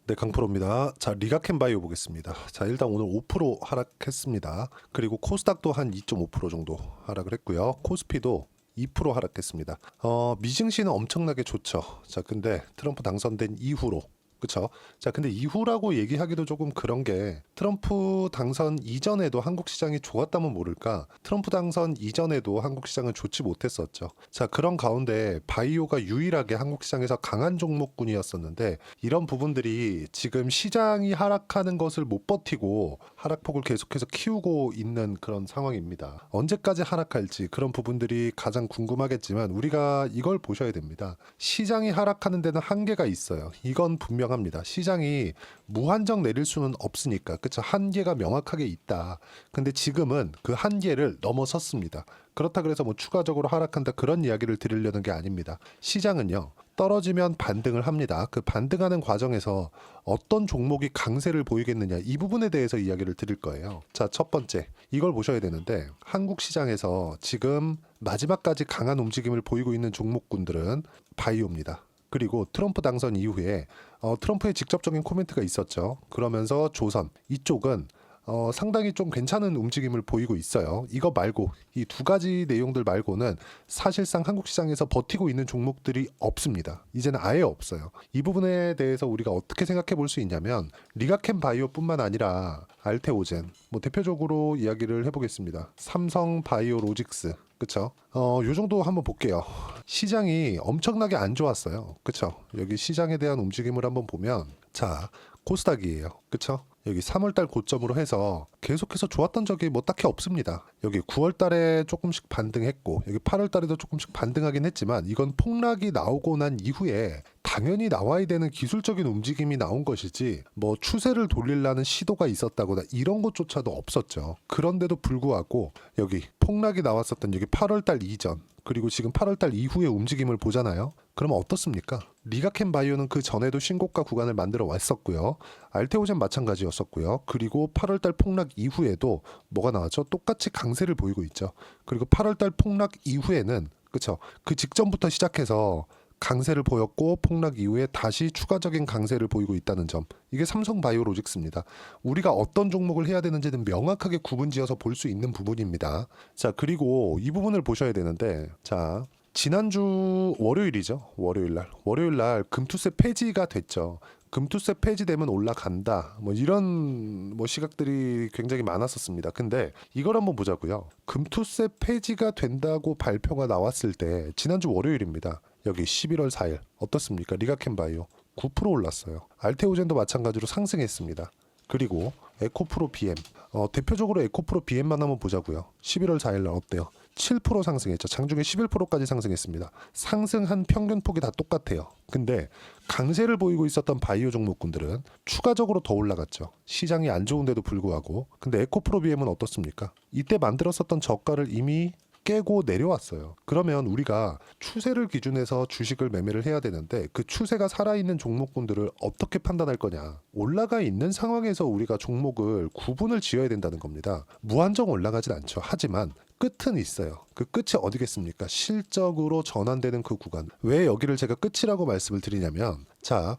네, 강프로입니다. 자, 리가켄바이오 보겠습니다. 자, 일단 오늘 5% 하락했습니다. 그리고 코스닥도 한 2.5% 정도 하락을 했고요. 코스피도 2% 하락했습니다. 미증시는 엄청나게 좋죠. 자, 근데 트럼프 당선된 이후로, 그쵸? 자, 근데 이후라고 얘기하기도 조금 그런 게, 트럼프 당선 이전에도 한국 시장이 좋았다면 모를까, 트럼프 당선 이전에도 한국 시장은 좋지 못했었죠. 자, 그런 가운데 바이오가 유일하게 한국 시장에서 강한 종목군이었었는데, 이런 부분들이 지금 시장이 하락하는 것을 못 버티고 하락폭을 계속해서 키우고 있는 그런 상황입니다. 언제까지 하락할지 그런 부분들이 가장 궁금하겠지만, 우리가 이걸 보셔야 됩니다. 시장이 하락하는 데는 한계가 있어요. 이건 분명합니다. 시장이 무한정 내릴 수는 없으니까, 그쵸? 한계가 명확하게 있다. 근데 지금은 그 한계를 넘어섰습니다. 그렇다 그래서 뭐 추가적으로 하락한다 그런 이야기를 드리려는 게 아닙니다. 시장은요, 떨어지면 반등을 합니다. 그 반등하는 과정에서 어떤 종목이 강세를 보이겠느냐, 이 부분에 대해서 이야기를 드릴 거예요. 자, 첫 번째, 이걸 보셔야 되는데, 한국 시장에서 지금 마지막까지 강한 움직임을 보이고 있는 종목군들은 바이오입니다. 그리고 트럼프 당선 이후에 트럼프의 직접적인 코멘트가 있었죠. 그러면서 조선 이쪽은 상당히 좀 괜찮은 움직임을 보이고 있어요. 이거 말고 이 두 가지 내용들 말고는 사실상 한국 시장에서 버티고 있는 종목들이 없습니다. 이제는 아예 없어요. 이 부분에 대해서 우리가 어떻게 생각해 볼 수 있냐면, 리가켄 바이오뿐만 아니라 알테오젠, 뭐 대표적으로 이야기를 해보겠습니다. 삼성 바이오로직스, 그쵸? 요 정도 한번 볼게요. 시장이 엄청나게 안 좋았어요. 그쵸? 여기 시장에 대한 움직임을 한번 보면, 자, 코스닥이에요. 그쵸? 여기 3월달 고점으로 해서 계속해서 좋았던 적이 뭐 딱히 없습니다. 여기 9월달에 조금씩 반등했고, 여기 8월달에도 조금씩 반등하긴 했지만, 이건 폭락이 나오고 난 이후에 당연히 나와야 되는 기술적인 움직임이 나온 것이지, 뭐 추세를 돌리려는 시도가 있었다거나 이런 것조차도 없었죠. 그런데도 불구하고 여기 폭락이 나왔었던 여기 8월달 이전, 그리고 지금 8월달 이후의 움직임을 보잖아요. 그러면 어떻습니까? 리가켄 바이오는 그 전에도 신고가 구간을 만들어 왔었고요. 알테오젠 마찬가지였었고요. 그리고 8월달 폭락 이후에도 뭐가 나왔죠? 똑같이 강세를 보이고 있죠. 그리고 8월달 폭락 이후에는, 그쵸? 그 직전부터 시작해서 강세를 보였고, 폭락 이후에 다시 추가적인 강세를 보이고 있다는 점, 이게 삼성 바이오로직스입니다. 우리가 어떤 종목을 해야 되는지는 명확하게 구분지어서 볼 수 있는 부분입니다. 자, 그리고 이 부분을 보셔야 되는데, 자, 지난주 월요일이죠. 월요일날 금투세 폐지가 됐죠. 금투세 폐지되면 올라간다, 뭐 이런 뭐 시각들이 굉장히 많았었습니다. 근데 이걸 한번 보자고요. 금투세 폐지가 된다고 발표가 나왔을 때 지난주 월요일입니다. 여기 11월 4일 어떻습니까? 리가켄 바이오 9% 올랐어요. 알테오젠도 마찬가지로 상승했습니다. 그리고 에코프로 BM, 대표적으로 에코프로 BM만 한번 보자고요. 11월 4일 날 어때요? 7% 상승했죠. 장중에 11%까지 상승했습니다. 상승한 평균폭이 다 똑같아요. 근데 강세를 보이고 있었던 바이오 종목군들은 추가적으로 더 올라갔죠. 시장이 안 좋은데도 불구하고. 근데 에코프로 BM은 어떻습니까? 이때 만들었었던 저가를 이미 깨고 내려왔어요. 그러면 우리가 추세를 기준해서 주식을 매매를 해야 되는데, 그 추세가 살아있는 종목군들을 어떻게 판단할 거냐? 올라가 있는 상황에서 우리가 종목을 구분을 지어야 된다는 겁니다. 무한정 올라가진 않죠. 하지만 끝은 있어요. 그 끝이 어디겠습니까? 실적으로 전환되는 그 구간. 왜 여기를 제가 끝이라고 말씀을 드리냐면, 자,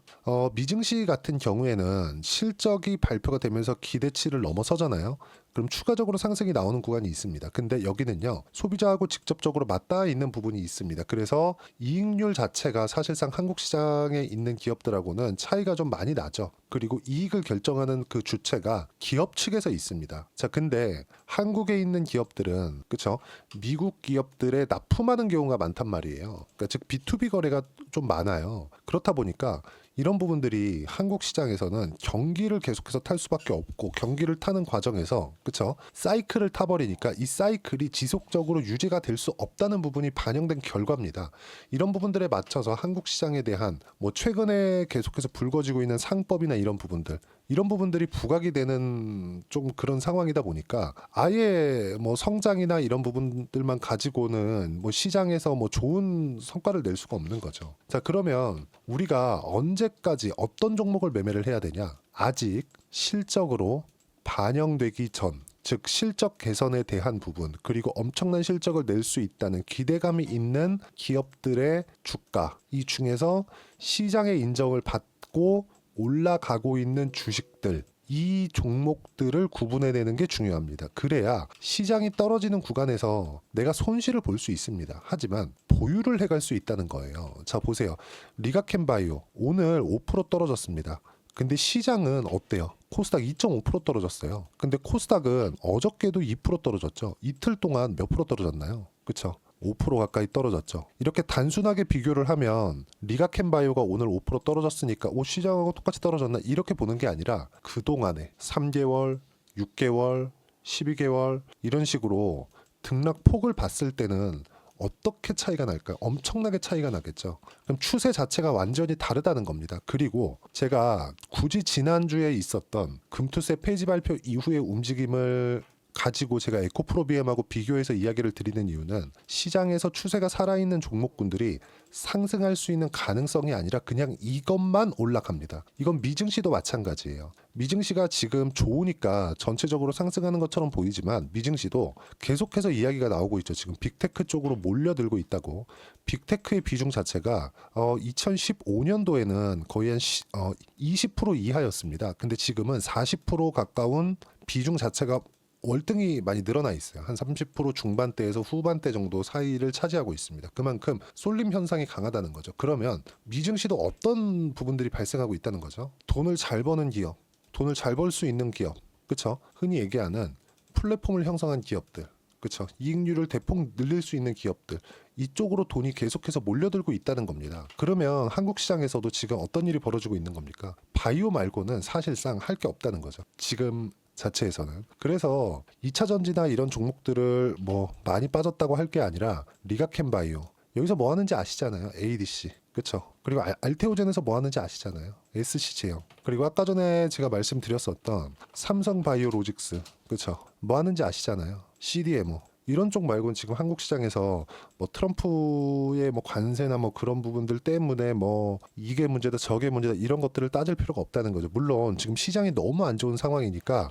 미증시 같은 경우에는 실적이 발표가 되면서 기대치를 넘어서잖아요. 그럼 추가적으로 상승이 나오는 구간이 있습니다. 근데 여기는요, 소비자하고 직접적으로 맞닿아 있는 부분이 있습니다. 그래서 이익률 자체가 사실상 한국 시장에 있는 기업들하고는 차이가 좀 많이 나죠. 그리고 이익을 결정하는 그 주체가 기업 측에서 있습니다. 자, 근데 한국에 있는 기업들은, 그쵸? 미국 기업들에 납품하는 경우가 많단 말이에요. 그러니까 즉 B2B 거래가 좀 많아요. 그렇다 보니까 이런 부분들이 한국 시장에서는 경기를 계속해서 탈 수밖에 없고, 경기를 타는 과정에서, 그쵸? 사이클을 타버리니까 이 사이클이 지속적으로 유지가 될 수 없다는 부분이 반영된 결과입니다. 이런 부분들에 맞춰서 한국 시장에 대한 뭐 최근에 계속해서 불거지고 있는 상법이나 이런 부분들이 부각이 되는 좀 그런 상황이다 보니까, 아예 뭐 성장이나 이런 부분들만 가지고는 뭐 시장에서 뭐 좋은 성과를 낼 수가 없는 거죠. 자, 그러면 우리가 언제까지 어떤 종목을 매매를 해야 되냐? 아직 실적으로 반영되기 전, 즉 실적 개선에 대한 부분, 그리고 엄청난 실적을 낼 수 있다는 기대감이 있는 기업들의 주가, 이 중에서 시장의 인정을 받고 올라가고 있는 주식들, 이 종목들을 구분해내는 게 중요합니다. 그래야 시장이 떨어지는 구간에서 내가 손실을 볼 수 있습니다. 하지만 보유를 해갈 수 있다는 거예요. 자, 보세요. 리가켄바이오 오늘 5% 떨어졌습니다. 근데 시장은 어때요? 코스닥 2.5% 떨어졌어요. 근데 코스닥은 어저께도 2% 떨어졌죠. 이틀 동안 몇 프로 떨어졌나요? 그쵸? 5% 가까이 떨어졌죠. 이렇게 단순하게 비교를 하면 리가켄바이오가 오늘 5% 떨어졌으니까 시장하고 똑같이 떨어졌나 이렇게 보는 게 아니라 그동안에 3개월, 6개월, 12개월 이런 식으로 등락폭을 봤을 때는 어떻게 차이가 날까요? 엄청나게 차이가 나겠죠. 그럼 추세 자체가 완전히 다르다는 겁니다. 그리고 제가 굳이 지난주에 있었던 금투세 폐지 발표 이후의 움직임을 가지고 제가 에코프로비엠하고 비교해서 이야기를 드리는 이유는 시장에서 추세가 살아있는 종목군들이 상승할 수 있는 가능성이 아니라 그냥 이것만 올라갑니다. 이건 미증시도 마찬가지예요. 미증시가 지금 좋으니까 전체적으로 상승하는 것처럼 보이지만 미증시도 계속해서 이야기가 나오고 있죠. 지금 빅테크 쪽으로 몰려들고 있다고. 빅테크의 비중 자체가 2015년도에는 거의 한 20% 이하였습니다. 근데 지금은 40% 가까운 비중 자체가 월등히 많이 늘어나 있어요. 한 30% 중반대에서 후반대 정도 사이를 차지하고 있습니다. 그만큼 쏠림 현상이 강하다는 거죠. 그러면 미증시도 어떤 부분들이 발생하고 있다는 거죠. 돈을 잘 버는 기업, 돈을 잘 벌 수 있는 기업, 그렇죠? 흔히 얘기하는 플랫폼을 형성한 기업들, 그렇죠? 이익률을 대폭 늘릴 수 있는 기업들, 이쪽으로 돈이 계속해서 몰려들고 있다는 겁니다. 그러면 한국 시장에서도 지금 어떤 일이 벌어지고 있는 겁니까? 바이오 말고는 사실상 할 게 없다는 거죠. 지금 자체에서는. 그래서 2차 전지나 이런 종목들을 뭐 많이 빠졌다고 할 게 아니라 리가켄바이오 여기서 뭐 하는지 아시잖아요. ADC. 그렇죠. 그리고 알테오젠에서 뭐 하는지 아시잖아요. SC제형. 그리고 아까 전에 제가 말씀드렸었던 삼성바이오로직스. 그렇죠. 뭐 하는지 아시잖아요. CDMO. 이런 쪽 말고는 지금 한국 시장에서 뭐 트럼프의 뭐 관세나 뭐 그런 부분들 때문에 뭐 이게 문제다 저게 문제다 이런 것들을 따질 필요가 없다는 거죠. 물론 지금 시장이 너무 안 좋은 상황이니까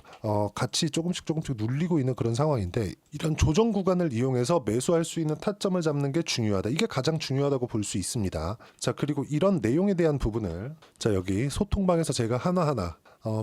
같이 조금씩 눌리고 있는 그런 상황인데 이런 조정 구간을 이용해서 매수할 수 있는 타점을 잡는 게 중요하다. 이게 가장 중요하다고 볼 수 있습니다. 자, 그리고 이런 내용에 대한 부분을 자 여기 소통방에서 제가 하나하나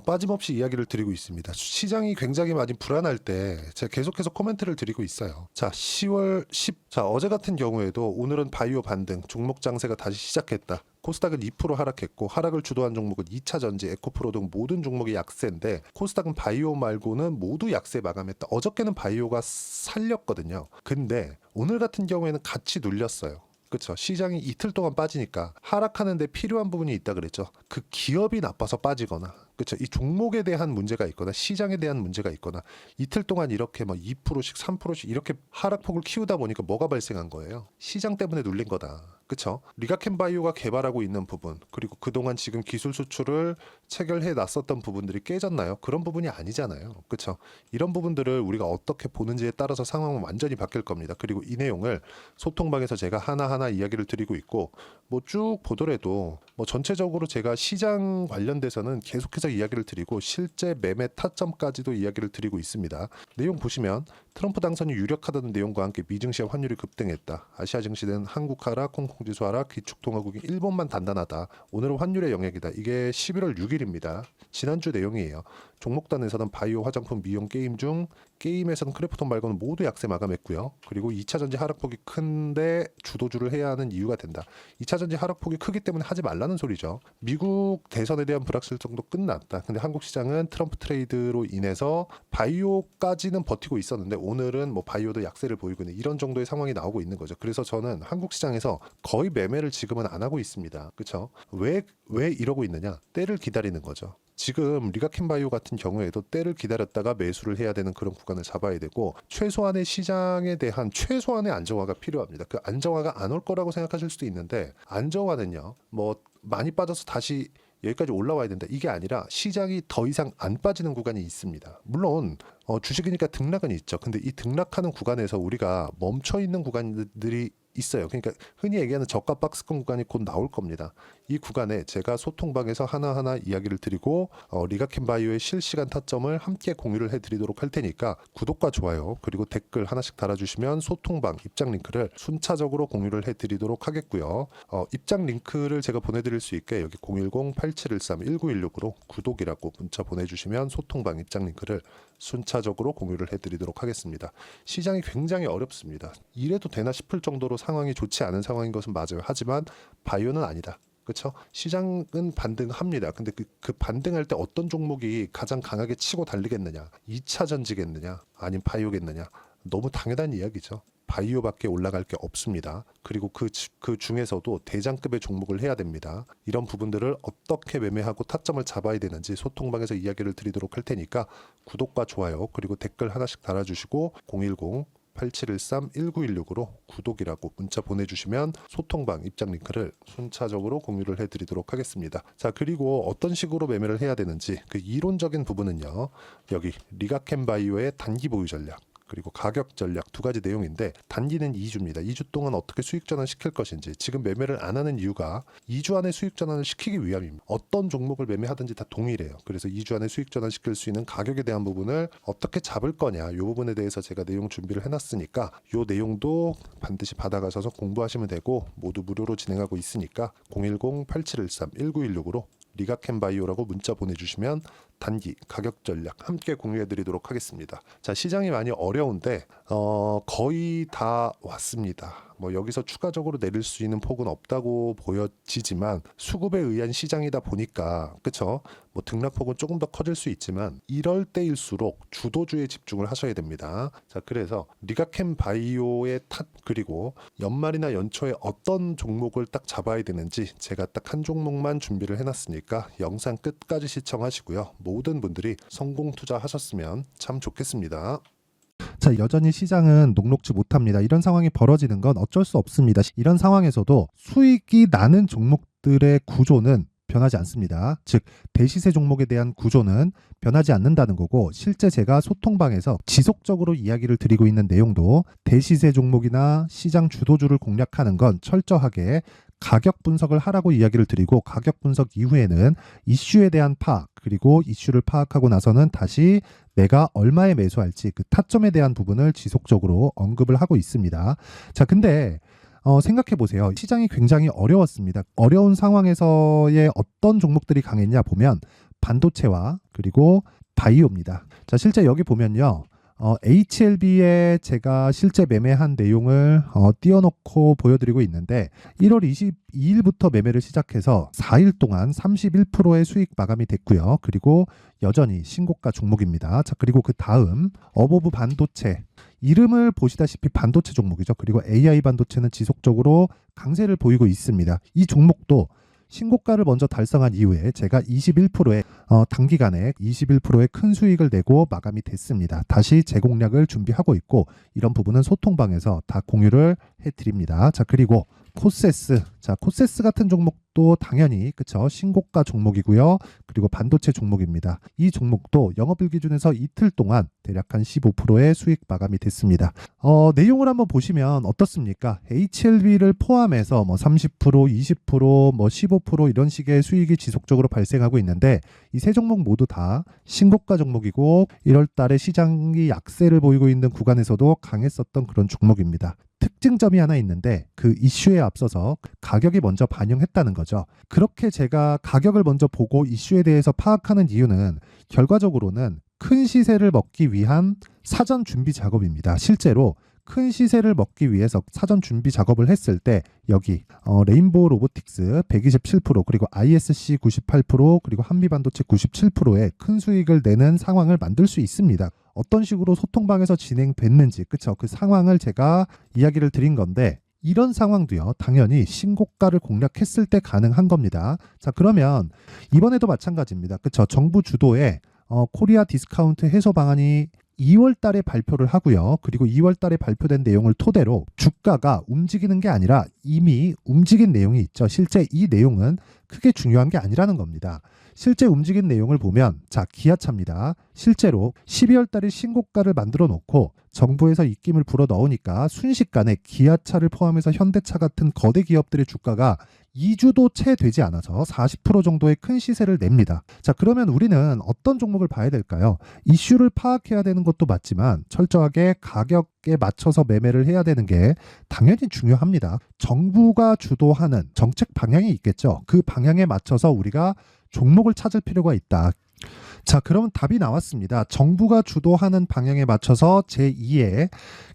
빠짐없이 이야기를 드리고 있습니다. 시장이 굉장히 많이 불안할 때 제가 계속해서 코멘트를 드리고 있어요. 자, 10월 10. 자, 어제 같은 경우에도 오늘은 바이오 반등, 종목 장세가 다시 시작했다. 코스닥은 2% 하락했고 하락을 주도한 종목은 2차 전지, 에코프로 등 모든 종목이 약세인데 코스닥은 바이오 말고는 모두 약세 마감했다. 어저께는 바이오가 살렸거든요. 근데 오늘 같은 경우에는 같이 눌렸어요. 그렇죠. 시장이 이틀 동안 빠지니까 하락하는 데 필요한 부분이 있다 그랬죠. 그 기업이 나빠서 빠지거나 그렇죠. 이 종목에 대한 문제가 있거나 시장에 대한 문제가 있거나 이틀 동안 이렇게 막 2%씩 3%씩 이렇게 하락폭을 키우다 보니까 뭐가 발생한 거예요? 시장 때문에 눌린 거다. 그렇죠. 리가켄바이오가 개발하고 있는 부분 그리고 그동안 지금 기술 수출을 체결해 놨었던 부분들이 깨졌나요? 그런 부분이 아니잖아요. 그렇죠. 이런 부분들을 우리가 어떻게 보는지에 따라서 상황은 완전히 바뀔 겁니다. 그리고 이 내용을 소통방에서 제가 하나하나 이야기를 드리고 있고 뭐 쭉 보더라도 뭐 전체적으로 제가 시장 관련돼서는 계속해서 이야기를 드리고 실제 매매 타점까지도 이야기를 드리고 있습니다. 내용 보시면 트럼프 당선이 유력하다는 내용과 함께 미증시와 환율이 급등했다. 아시아 증시는 한국 하락, 홍콩 지수 하락, 기축통화국인 일본만 단단하다. 오늘은 환율의 영역이다. 이게 11월 6일입니다. 지난주 내용이에요. 종목단에서는 바이오, 화장품, 미용, 게임 중 게임에서는 크래프톤 말고는 모두 약세 마감했고요. 그리고 2차 전지 하락폭이 큰데 주도주를 해야 하는 이유가 된다. 2차 전지 하락폭이 크기 때문에 하지 말라는 소리죠. 미국 대선에 대한 불확실성도 끝났다. 근데 한국 시장은 트럼프 트레이드로 인해서 바이오까지는 버티고 있었는데 오늘은 뭐 바이오도 약세를 보이고 있는 이런 정도의 상황이 나오고 있는 거죠. 그래서 저는 한국 시장에서 거의 매매를 지금은 안 하고 있습니다. 그렇죠? 왜 이러고 있느냐? 때를 기다리는 거죠. 지금 리가켄바이오 같은 경우에도 때를 기다렸다가 매수를 해야 되는 그런 구간을 잡아야 되고 최소한의 시장에 대한 최소한의 안정화가 필요합니다. 그 안정화가 안 올 거라고 생각하실 수도 있는데 안정화는요. 뭐 많이 빠져서 다시 여기까지 올라와야 된다. 이게 아니라 시장이 더 이상 안 빠지는 구간이 있습니다. 물론 주식이니까 등락은 있죠. 근데 이 등락하는 구간에서 우리가 멈춰 있는 구간들이 있어요. 그러니까 흔히 얘기하는 저가 박스권 구간이 곧 나올 겁니다. 이 구간에 제가 소통방에서 하나하나 이야기를 드리고 리가켄바이오의 실시간 타점을 함께 공유를 해드리도록 할 테니까 구독과 좋아요 그리고 댓글 하나씩 달아주시면 소통방 입장 링크를 순차적으로 공유를 해드리도록 하겠고요. 입장 링크를 제가 보내드릴 수 있게 여기 010-8713-1916으로 구독이라고 문자 보내주시면 소통방 입장 링크를 순차적으로 공유를 해드리도록 하겠습니다. 시장이 굉장히 어렵습니다. 이래도 되나 싶을 정도로 상황이 좋지 않은 상황인 것은 맞아요. 하지만 바이오는 아니다. 그렇죠? 시장은 반등합니다. 근데 그 반등할 때 어떤 종목이 가장 강하게 치고 달리겠느냐? 2차 전지겠느냐? 아니면 바이오겠느냐? 너무 당연한 이야기죠. 바이오밖에 올라갈 게 없습니다. 그리고 그 중에서도 대장급의 종목을 해야 됩니다. 이런 부분들을 어떻게 매매하고 타점을 잡아야 되는지 소통방에서 이야기를 드리도록 할 테니까 구독과 좋아요 그리고 댓글 하나씩 달아주시고 010-8713-1916으로 구독이라고 문자 보내주시면 소통방 입장 링크를 순차적으로 공유를 해드리도록 하겠습니다. 자, 그리고 어떤 식으로 매매를 해야 되는지 그 이론적인 부분은요. 여기 리가켄바이오의 단기 보유 전략 그리고 가격 전략 두 가지 내용인데 단기는 2주입니다. 2주 동안 어떻게 수익 전환 시킬 것인지 지금 매매를 안 하는 이유가 2주 안에 수익 전환을 시키기 위함입니다. 어떤 종목을 매매하든지 다 동일해요. 그래서 2주 안에 수익 전환 시킬 수 있는 가격에 대한 부분을 어떻게 잡을 거냐 이 부분에 대해서 제가 내용 준비를 해놨으니까 이 내용도 반드시 받아가셔서 공부하시면 되고 모두 무료로 진행하고 있으니까 010-8713-1916으로 리가켄바이오라고 문자 보내주시면 단기 가격 전략 함께 공유해드리도록 하겠습니다. 자, 시장이 많이 어려운데 거의 다 왔습니다. 뭐 여기서 추가적으로 내릴 수 있는 폭은 없다고 보여지지만 수급에 의한 시장이다 보니까 그쵸? 뭐 등락폭은 조금 더 커질 수 있지만 이럴 때일수록 주도주에 집중을 하셔야 됩니다. 자, 그래서 리가켄바이오의 탓 그리고 연말이나 연초에 어떤 종목을 딱 잡아야 되는지 제가 딱 한 종목만 준비를 해놨으니까 영상 끝까지 시청하시고요. 모든 분들이 성공 투자하셨으면 참 좋겠습니다. 자, 여전히 시장은 녹록지 못합니다. 이런 상황이 벌어지는 건 어쩔 수 없습니다. 이런 상황에서도 수익이 나는 종목들의 구조는 변하지 않습니다. 즉 대시세 종목에 대한 구조는 변하지 않는다는 거고 실제 제가 소통방에서 지속적으로 이야기를 드리고 있는 내용도 대시세 종목이나 시장 주도주를 공략하는 건 철저하게 가격 분석을 하라고 이야기를 드리고 가격 분석 이후에는 이슈에 대한 파악 그리고 이슈를 파악하고 나서는 다시 내가 얼마에 매수할지 그 타점에 대한 부분을 지속적으로 언급을 하고 있습니다. 자, 근데 생각해 보세요. 시장이 굉장히 어려웠습니다. 어려운 상황에서의 어떤 종목들이 강했냐 보면 반도체와 그리고 바이오입니다. 자, 실제 여기 보면요. HLB에 제가 실제 매매한 내용을 띄워놓고 보여드리고 있는데 1월 22일부터 매매를 시작해서 4일 동안 31%의 수익 마감이 됐고요. 그리고 여전히 신고가 종목입니다. 자, 그리고 그 다음 어보브 반도체 이름을 보시다시피 반도체 종목이죠. 그리고 AI 반도체는 지속적으로 강세를 보이고 있습니다. 이 종목도 신고가를 먼저 달성한 이후에 제가 21%의 단기간에 21%의 큰 수익을 내고 마감이 됐습니다. 다시 재공략을 준비하고 있고 이런 부분은 소통방에서 다 공유를 해드립니다. 자, 그리고 코세스. 자, 코세스 같은 종목도 당연히 그쵸 신고가 종목이고요. 그리고 반도체 종목입니다. 이 종목도 영업일 기준에서 이틀 동안 대략 한 15%의 수익 마감이 됐습니다. 내용을 한번 보시면 어떻습니까? HLB를 포함해서 뭐 30%, 20%, 뭐 15% 이런 식의 수익이 지속적으로 발생하고 있는데 이 세 종목 모두 다 신고가 종목이고 1월 달에 시장이 약세를 보이고 있는 구간에서도 강했었던 그런 종목입니다. 특징점이 하나 있는데 그 이슈에 앞서서 가격이 먼저 반영했다는 거죠. 그렇게 제가 가격을 먼저 보고 이슈에 대해서 파악하는 이유는 결과적으로는 큰 시세를 먹기 위한 사전 준비 작업입니다. 실제로 큰 시세를 먹기 위해서 사전 준비 작업을 했을 때 여기 레인보우 로보틱스 127% 그리고 ISC 98% 그리고 한미반도체 97%의 큰 수익을 내는 상황을 만들 수 있습니다. 어떤 식으로 소통방에서 진행됐는지 그쵸? 그 상황을 제가 이야기를 드린 건데 이런 상황도요 당연히 신고가를 공략했을 때 가능한 겁니다. 자, 그러면 이번에도 마찬가지입니다. 그쵸? 정부 주도의 코리아 디스카운트 해소 방안이 2월 달에 발표를 하고요. 그리고 2월 달에 발표된 내용을 토대로 주가가 움직이는 게 아니라 이미 움직인 내용이 있죠. 실제 이 내용은 크게 중요한 게 아니라는 겁니다. 실제 움직인 내용을 보면 자, 기아차입니다. 실제로 12월 달에 신고가를 만들어 놓고 정부에서 입김을 불어 넣으니까 순식간에 기아차를 포함해서 현대차 같은 거대 기업들의 주가가 2주도 채 되지 않아서 40% 정도의 큰 시세를 냅니다. 자, 그러면 우리는 어떤 종목을 봐야 될까요? 이슈를 파악해야 되는 것도 맞지만 철저하게 가격에 맞춰서 매매를 해야 되는 게 당연히 중요합니다. 정부가 주도하는 정책 방향이 있겠죠. 그 방향에 맞춰서 우리가 종목을 찾을 필요가 있다. 자, 그러면 답이 나왔습니다. 정부가 주도하는 방향에 맞춰서 제2의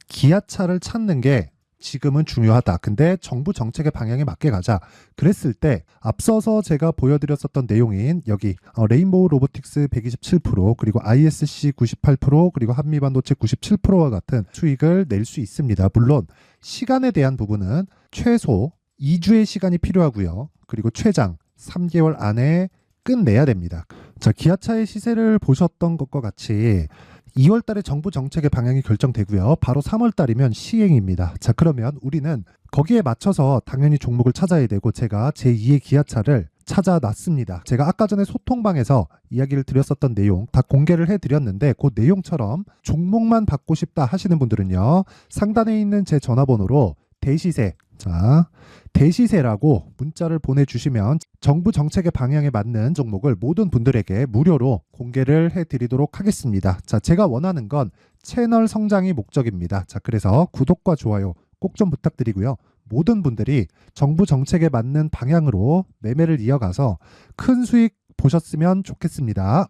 기아차를 찾는 게 지금은 중요하다. 근데 정부 정책의 방향에 맞게 가자. 그랬을 때 앞서서 제가 보여드렸었던 내용인 여기 레인보우 로보틱스 127% 그리고 ISC 98% 그리고 한미반도체 97%와 같은 수익을 낼 수 있습니다. 물론 시간에 대한 부분은 최소 2주의 시간이 필요하고요. 그리고 최장 3개월 안에 끝내야 됩니다. 자, 기아차의 시세를 보셨던 것과 같이 2월 달에 정부 정책의 방향이 결정되고요. 바로 3월 달이면 시행입니다. 자, 그러면 우리는 거기에 맞춰서 당연히 종목을 찾아야 되고 제가 제2의 기아차를 찾아놨습니다. 제가 아까 전에 소통방에서 이야기를 드렸었던 내용 다 공개를 해드렸는데 그 내용처럼 종목만 받고 싶다 하시는 분들은요. 상단에 있는 제 전화번호로 대시세, 자, 대시세라고 문자를 보내주시면 정부 정책의 방향에 맞는 종목을 모든 분들에게 무료로 공개를 해드리도록 하겠습니다. 자, 제가 원하는 건 채널 성장이 목적입니다. 자, 그래서 구독과 좋아요 꼭 좀 부탁드리고요. 모든 분들이 정부 정책에 맞는 방향으로 매매를 이어가서 큰 수익 보셨으면 좋겠습니다.